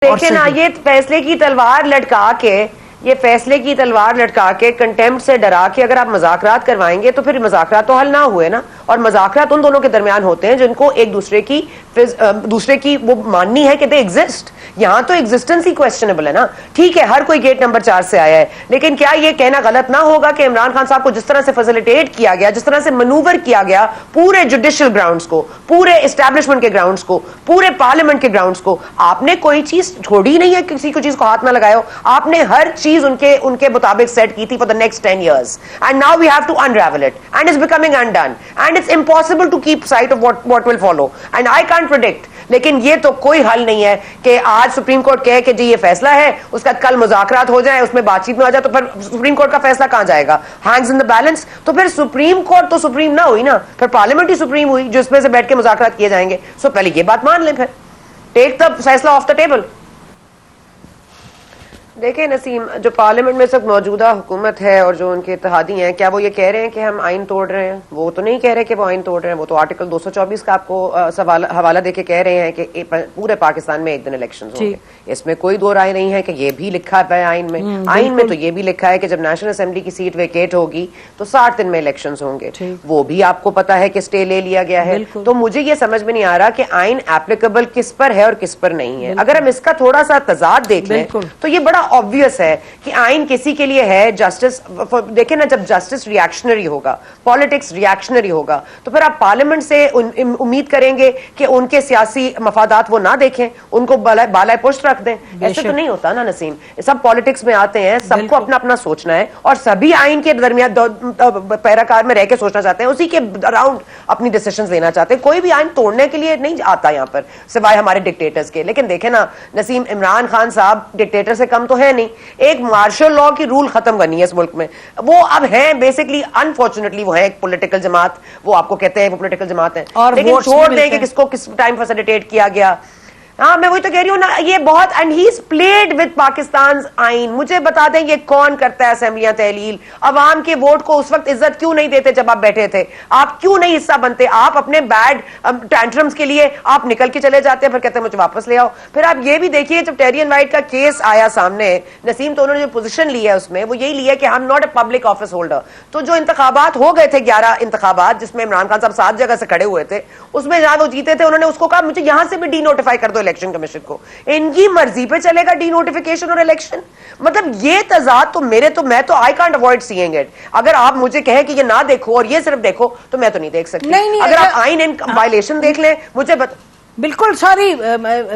देखे ना, ये फैसले की तलवार लटका के कंटेम्प्ट से डरा के अगर आप मज़ाकरात करवाएंगे तो फिर मज़ाकरात तो हल ना हुए ना। और मज़ाकरात उन दोनों के दरमियान होते हैं जिनको एक दूसरे की वो माननी है कि दे एग्जिस्ट। यहां तो एग्जिस्टेंस ही क्वेश्चनेबल है ना। ठीक है, हर कोई गेट नंबर 4 से आया है, लेकिन क्या ये कहना गलत ना होगा कि इमरान खान साहब को जिस तरह से फैसिलिटेट किया गया, जिस तरह से मनूवर किया गया पूरे जुडिशियल ग्राउंड्स को, पूरे एस्टैब्लिशमेंट के ग्राउंड्स को, पूरे पार्लियामेंट के ग्राउंड्स को, आपने कोई चीज छोड़ी नहीं है, किसी को चीज को हाथ ना लगाओ, आपने हर चीज उनके मुताबिक सेट की थी for the next 10 years, and now we have to unravel it and it's becoming undone and it's impossible to keep sight of what will follow and I can't predict. लेकिन ये तो कोई हल नहीं है कि आज सुप्रीम कोर्ट कहे कि जी ये फैसला है, उसका कल मुज़ाकरात हो जाए, उसमें बातचीत में आ जाए, तो फिर सुप्रीम कोर्ट का फैसला कहां जाएगा? Hanks in the balance. तो फिर सुप्रीम कोर्ट तो सुप्रीम ना हुई ना, फिर पार्लियामेंट ही सुप्रीम हुई जिसमें से बैठ के मुज़ाकरात किए जाएंगे। सो पहले ये बात मान लें, फिर टेक द फैसला ऑफ द टेबल। देखिए नसीम, जो पार्लियामेंट में सब मौजूदा हुकूमत है और जो उनके इत्तेहादी हैं, क्या वो ये कह रहे हैं कि हम आइन तोड़ रहे हैं? वो तो नहीं कह रहे कि वो आइन तोड़ रहे हैं। वो तो आर्टिकल 224 का आपको हवाला देके कह रहे हैं कि पूरे पाकिस्तान में एक दिन इलेक्शंस होंगे। इसमें कोई दो राय नहीं है कि ये भी लिखा है आइन में। आइन में तो ये भी लिखा है कि जब नेशनल असेंबली की सीट वेकेट होगी तो 60 दिन में इलेक्शंस होंगे। वो भी आपको पता है कि स्टे ले लिया गया है। तो मुझे ये समझ में नहीं आ रहा कि आइन एप्लीकेबल किस पर है और किस पर नहीं है। अगर हम इसका थोड़ा सा तजाद देख लें तो ये बड़ा ऑब्वियस है कि आइन किसी के लिए है जस्टिस। देखिए ना, जब जस्टिस रिएक्शनरी होगा, पॉलिटिक्स रिएक्शनरी होगा, तो फिर आप पार्लियामेंट से उम्मीद करेंगे कि उनके सियासी मफादात वो ना देखें, उनको बालाए पुष्ट रख दें। ऐसे तो नहीं होता ना नसीम। सब पॉलिटिक्स में आते हैं, सबको अपना अपना सोचना है और सभी आइन के दरमियान पैराकार में रह के सोचना चाहते हैं, उसी के अराउंड अपनी डिसीजंस लेना चाहते हैं। कोई भी आइन तोड़ने के लिए नहीं आता यहां पर, सिवाय हमारे डिक्टेटर्स के। लेकिन देखे ना नसीम, इमरान खान साहब डिक्टेटर से कम तो है नहीं। एक मार्शल लॉ की रूल खत्म करनी है इस मुल्क में। वो अब है बेसिकली, अनफॉर्चुनेटली वो है एक पॉलिटिकल जमात। वो आपको कहते हैं वो पॉलिटिकल जमात है, लेकिन छोड़ दें कि किसको किस टाइम फैसिलिटेट किया गया। हाँ, मैं वही तो कह रही हूँ ना, ये बहुत, and he is played with Pakistan आइन। मुझे बता दें ये कौन करता है असेंबलियां तहलील? अवाम के वोट को उस वक्त इज्जत क्यों नहीं देते जब आप बैठे थे? आप क्यों नहीं हिस्सा बनते? आप अपने बैड टैंट्रम्स के लिए आप निकल के चले जाते हैं, फिर कहते हैं मुझे वापस ले आओ। फिर आप ये भी देखिए, जब टेरियन वाइट का केस आया सामने नसीम, तो उन्होंने जो पोजिशन ली है उसमें वो यही लिया कि आई am not a public office holder. तो जो इंतखाबात हो गए थे, 11 इंतखाबात जिसमें इमरान खान साहब 7 जगह से खड़े हुए थे, उसमें जहां वो जीते थे, उन्होंने उसको कहा मुझे यहां से भी डी नोटिफाई कर दो इलेक्शन कमीशन को। इनकी मर्जी पे चलेगा डी नोटिफिकेशन और इलेक्शन। मतलब ये तजाद तो मैं तो I can't avoid seeing it. अगर आप मुझे कहें कि ये ना देखो और ये सिर्फ देखो, तो मैं तो नहीं देख सकती। नहीं, अगर आप आइन इन वायलेशन देख लें, मुझे बिल्कुल सॉरी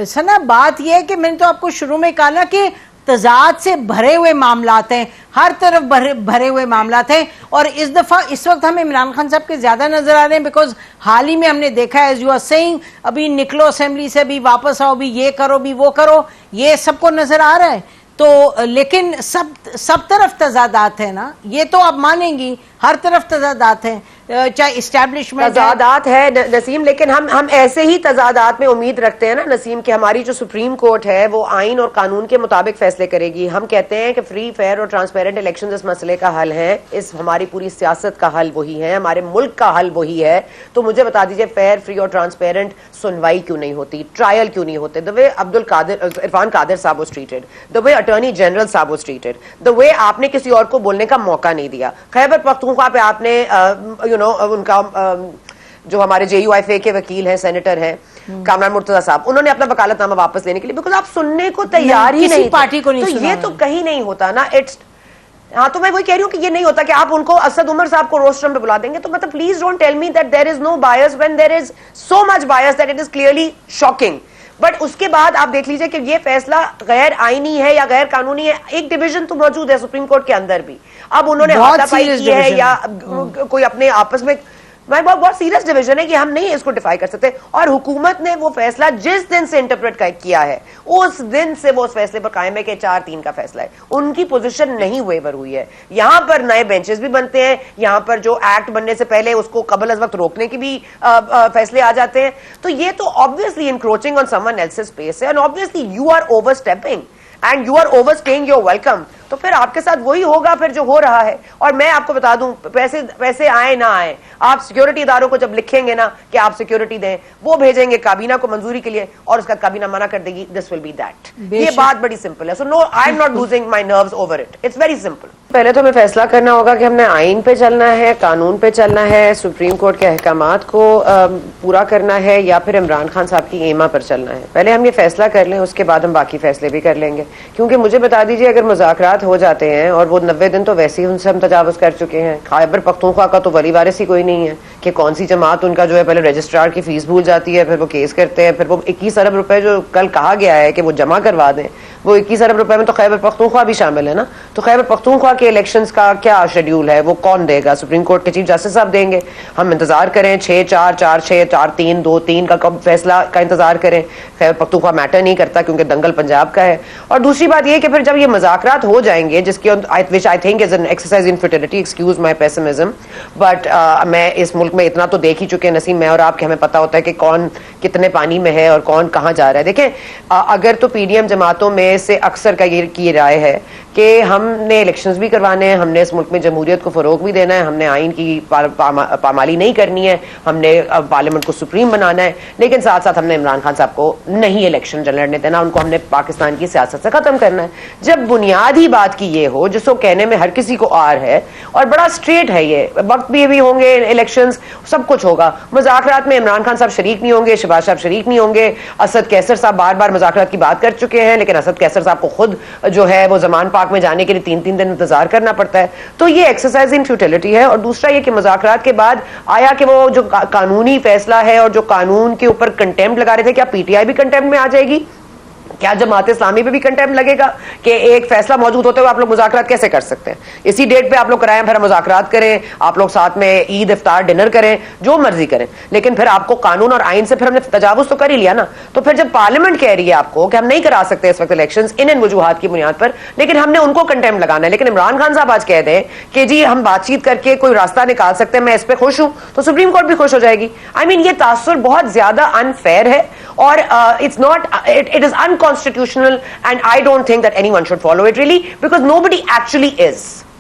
सना, बात यह है कि मैंने तो आपको शुरू में कहा ना कि तजाद से भरे हुए मामलात हैं, हर तरफ भरे हुए मामलात हैं। और इस वक्त हमें इमरान खान साहब के ज्यादा नजर आ रहे हैं, बिकॉज हाल ही में हमने देखा है, एज यू आर सेइंग, अभी निकलो असेंबली से, अभी वापस आओ, अभी ये करो, भी वो करो, ये सबको नजर आ रहा है। तो लेकिन सब तरफ तजादात है ना, ये तो आप मानेंगी, हर तरफ तजादात हैं, चाहे इस्टेब्लिशमेंट तजादात है नसीम। लेकिन हम ऐसे ही तजादात में उम्मीद रखते हैं ना नसीम कि हमारी जो सुप्रीम कोर्ट है वो आइन और कानून के मुताबिक फैसले करेगी। हम कहते हैं कि फ्री, फेयर और ट्रांसपेरेंट इलेक्शन इस मसले का हल है, इस हमारी पूरी सियासत का हल वही है, हमारे मुल्क का हल वही है। तो मुझे बता दीजिए, फेयर, फ्री और ट्रांसपेरेंट सुनवाई क्यों नहीं होती, ट्रायल क्यों नहीं होते? द वे इरफान कादिर साहब was treated, the way attorney general साहब वाज ट्रीटेड, द वे आपने किसी और को बोलने का मौका नहीं दिया। खैबर पख्तूनख्वा पे आपने उनका जो हमारे JUIFA के वकील हैं, सेनेटर हैं कामरान मुर्तजा साहब, उन्होंने अपना वकालतनामा वापस लेने के लिए, बिकॉज आप सुनने को तैयार ही नहीं, पार्टी को नहीं। तो ये तो कहीं नहीं होता ना। हाँ, तो मैं वही कह रही हूँ कि ये नहीं होता कि आप उनको असद उमर साहब को रोस्टरम पे बुला देंगे। तो मतलब please don't tell me that there is no bias when there is so much bias that it is clearly shocking. But उसके बाद आप देख लीजिए कि ये फैसला गैर आईनी है या गैर कानूनी है। एक डिवीजन तो मौजूद है सुप्रीम कोर्ट के अंदर भी। अब उन्होंने हाथापाई की है या कोई अपने आपस में, बहुत सीरियस डिवीजन है कि हम नहीं इसको डिफाई कर सकते। और हुकूमत ने वो फैसला जिस दिन से इंटरप्रेट किया है, उस दिन से वो उस फैसले पर कायम है कि 4-3 का फैसला है। उनकी पोजीशन नहीं वेवर हुई है। यहां पर नए बेंचेस भी बनते हैं, यहां पर जो एक्ट बनने से पहले उसको कबल अज वक्त रोकने की भी फैसले आ जाते हैं। तो ये तो obviously encroaching on someone else's space है, and obviously you are overstepping and you are overstaying your welcome. तो फिर आपके साथ वही होगा फिर जो हो रहा है। और मैं आपको बता दूं, पैसे आए ना आए, आप सिक्योरिटी इदारों को जब लिखेंगे ना कि आप सिक्योरिटी दें, वो भेजेंगे काबीना को मंजूरी के लिए और उसका काबीना मना कर देगी, दिस विल बी दैट। ये बात बड़ी सिंपल है। So no, I am not losing my nerves over it, it's very simple. पहले तो हमें फैसला करना होगा कि हमने आइन पे चलना है, कानून पे चलना है, सुप्रीम कोर्ट के अहकामात को पूरा करना है, या फिर इमरान खान साहब की एमा पर चलना है। पहले हम ये फैसला कर लें, उसके बाद हम बाकी फैसले भी कर लेंगे। क्योंकि मुझे बता दीजिए, अगर मुज़ाकरात हो जाते हैं और वो 90 दिन तो वैसे ही उनसे हम तजावुज़ कर चुके हैं। खैबर पख्तूनख्वा का तो वली वारिस ही कोई नहीं है कि कौन सी जमात उनका जो है पहले रजिस्ट्रार की फीस भूल जाती है, फिर वो केस करते हैं, फिर वो 21 अरब रुपए जो कल कहा गया है कि वो जमा करवा दें, वो 21 अरब रुपए में तो खैबर पख्तूनख्वा भी शामिल है ना। तो खैबर पख्तूनख्वा के इलेक्शंस का क्या शेड्यूल है, वो कौन देगा? सुप्रीम कोर्ट के चीफ जस्टिस साहब देंगे। हम इंतजार करें 6-4, 4-6, 4-3, 2-3 का कब फैसला का इंतजार करें। खैबर पख्तूनख्वा मैटर नहीं करता क्योंकि दंगल पंजाब का है। और दूसरी बात यह कि फिर जब ये मुज़ाकरात हो जाएंगे, जिसकी which I think is an exercise in futility, excuse my pessimism, but मैं इस मुल्क में इतना तो देख ही चुके हैं नसीम, मैं और आप, कि हमें पता होता है कि कौन कितने पानी में है और कौन कहाँ जा रहा है। देखें, अगर तो पीडीएम जमातों में से अक्सर का ये राय है कि हमने इलेक्शंस भी करवाने हैं, हमने इस मुल्क में जमहूरियत को फरोग भी देना है, हमने आइन की पामाली नहीं करनी है, हमने पार्लियामेंट को सुप्रीम बनाना है, लेकिन साथ साथ हमने इमरान खान साहब को नहीं इलेक्शन लड़ने देना, उनको हमने पाकिस्तान की सियासत से खत्म करना है। जब बुनियादी बात की ये हो, जिसको कहने में हर किसी को आर है और बड़ा स्ट्रेट है, ये वक्त भी होंगे इलेक्शंस, सब कुछ होगा। मुज़ाकरात में इमरान खान साहब शरीक नहीं होंगे, शहबाज साहब शरीक नहीं होंगे, असद कैसर साहब बार बार मुज़ाकरात की बात कर चुके हैं, लेकिन असद कैसर साहब को खुद जो है वो ज़मान पाक में जाने के लिए 3-3 दिन इंतजार करना पड़ता है। तो ये एक्सरसाइज इन फ्यूटिलिटी है। और दूसरा ये कि मुज़ाकरात के बाद आया कि वो जो कानूनी फैसला है और जो कानून के ऊपर कंटेम्प्ट लगा रहे थे, क्या पीटीआई भी कंटेम्प्ट में आ जाएगी? क्या जमात इस्लामी पे भी कंटेम्प्ट लगेगा कि एक फैसला मौजूद होते हुए आप लोग मुज़ाकरात कैसे कर सकते हैं? इसी डेट पे आप लोग कराएं, फिर मुज़ाकरात करें, आप लोग साथ में ईद इफ्तार डिनर करें, जो मर्जी करें, लेकिन फिर आपको कानून और आइन से फिर हमने तजावुज़ तो कर ही लिया ना। तो फिर जब पार्लियामेंट कह रही है आपको कि हम नहीं करा सकते इस वक्त इलेक्शंस इन वजूहात की बुनियाद पर, लेकिन हमने उनको कंटेम्प्ट लगाना है, लेकिन इमरान खान साहब आज कह दें कि जी हम बातचीत करके कोई रास्ता निकाल सकते हैं, मैं इस पर खुश हूं, तो सुप्रीम कोर्ट भी खुश हो जाएगी। आई मीन, ये तासुर बहुत ज्यादा अनफेयर है और it's not, it is unconstitutional, and I don't think that anyone should follow it really, because nobody actually is.